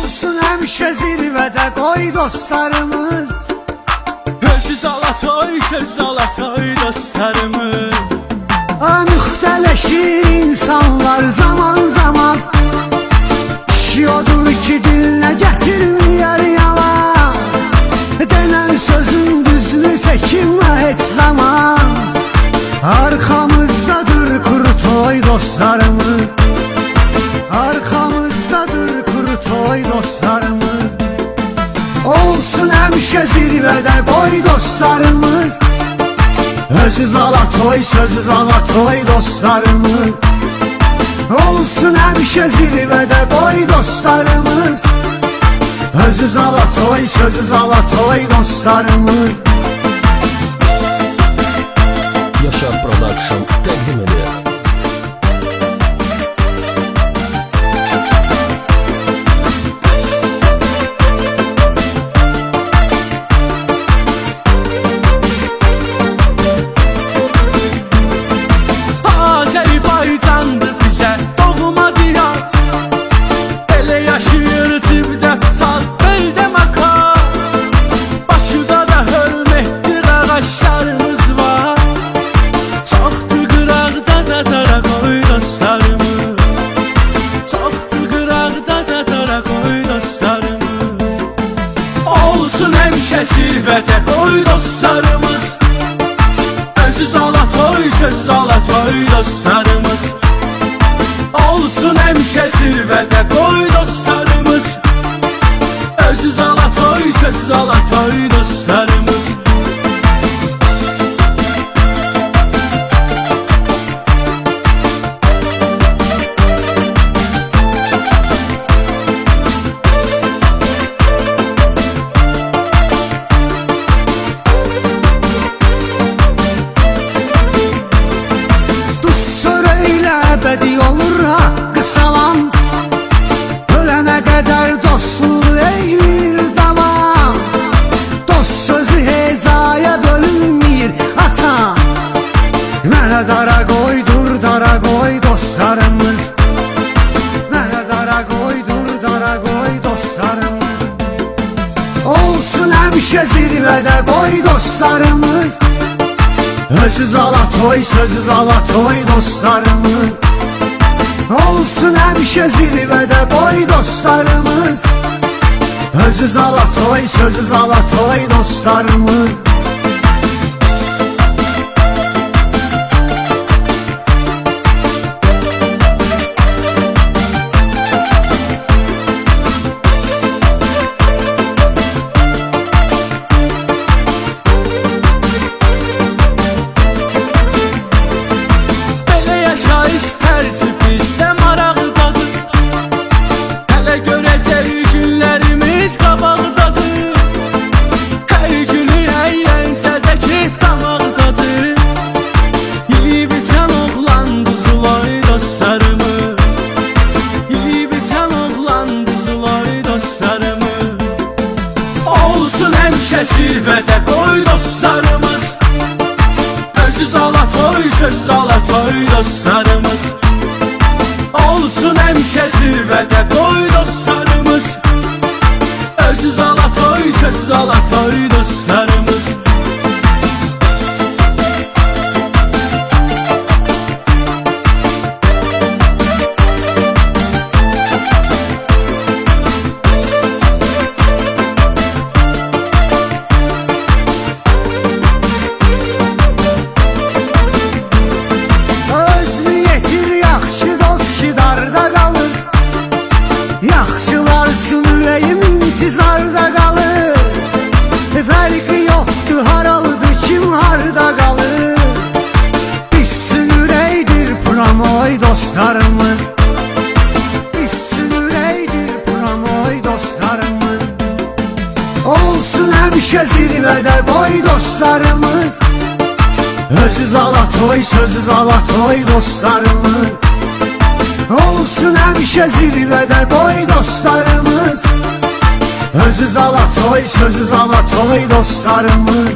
Olsun həmişə zirvədə qoy dostlarımız. Söz alatoy, söz alatoy dostlarımız. Müxtələşir insanlar zaman zaman. Kişi odur ki dilinə gətirməyər yalan. Denən sözün düzünü çəkinmə heç zaman. Arxamızdadır kuru toy dostlarımız. Arxamızdadır kuru toy dostlarımız. Olsun həmişə zirvədə qoy dostlarımız. Özüz alatoy, sözüz alatoy dostlarımız. Olsun həmişə zirvədə qoy dostlarımız. Özüz alatoy, sözüz alatoy dostlarımız. Yaşar Production təqdim edir. Azərbaycandır bizə doğma diyar. Elə yaşayır Cibdətçal, beldə makar. Bakıda da hörmətli ağaçlarımız var. Çoxdur qıraqda da dara qoy dostlarımız. Çoxdur qıraqda da dara qoy dostlarımız. Olsun həmişə zirvədə qoy dostlarımız. Söz alatoy, söz alatoy dostlarımız. Olsun həmişə zirvədə qoy dostlarımız. Söz alatoy, söz alatoy dostlarımız. Əbədi olur ha qısalan. Ölənə qədər dostluq eylir davam. Dost sözü hecaya bölünməyir ata. Mənə dara qoydur, dara qoy dostlarımız. Mənə dara qoydur, dara qoy dostlarımız. Olsun həmişə zirvədə qoy dostlarımız. Özüz alatoy, sözüz alatoy dostlarımız. Olsun həmişə zirvədə qoy dostlarımız. Özüz alatoy, sözüz alatoy dostlarımız. İstərsi bizdə maraqdadır. Hələ görəcək günlərimiz qabaqdadır. Hər günü əyləncədə keyf damaqdadır. Yiyib içən oğlandı zulay dostlarımız. Yiyib içən oğlandı zulay dostlarımız. Olsun həmişə zirvədə qoy dostlarımız. Söz alatoy, söz alatoy dostlarımız. Olsun həmişə zirvədə qoy dostlarımız. Söz alatoy, söz alatoy dostlarımız. Yaxşılar üçün ürəyim intizarda qalır. Fərqi yoxdur haralıdır kim harda qalır. Bizsin ürəkdir pramoy dostlarımız. Bizsin ürəkdir pramoy dostlarımız. Olsun həmişə zirvədə qoy dostlarımız. Özüz alatoy, sözüz alatoy dostlarımız. Olsun həmişə zirvədə qoy dostlarımız. Özüz alatoy, sözüz alatoy dostlarımız.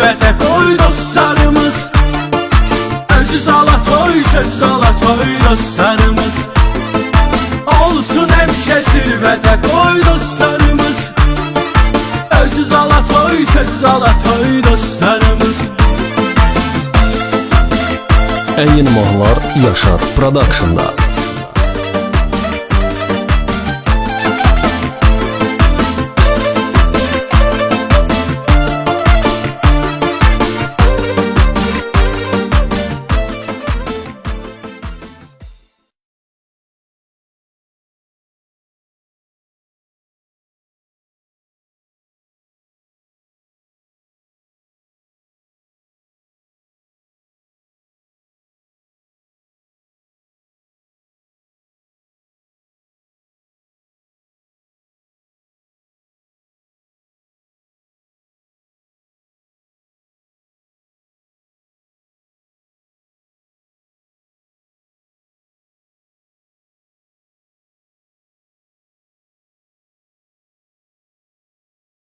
zirvədə qoy dostlarımız. Özü ala toy, söz ala toy dostlarımız. Olsun həmişə zirvədə qoy dostlarımız. Özü ala toy, söz ala toy dostlarımız. Engin Mohlar Yaşar Production'da.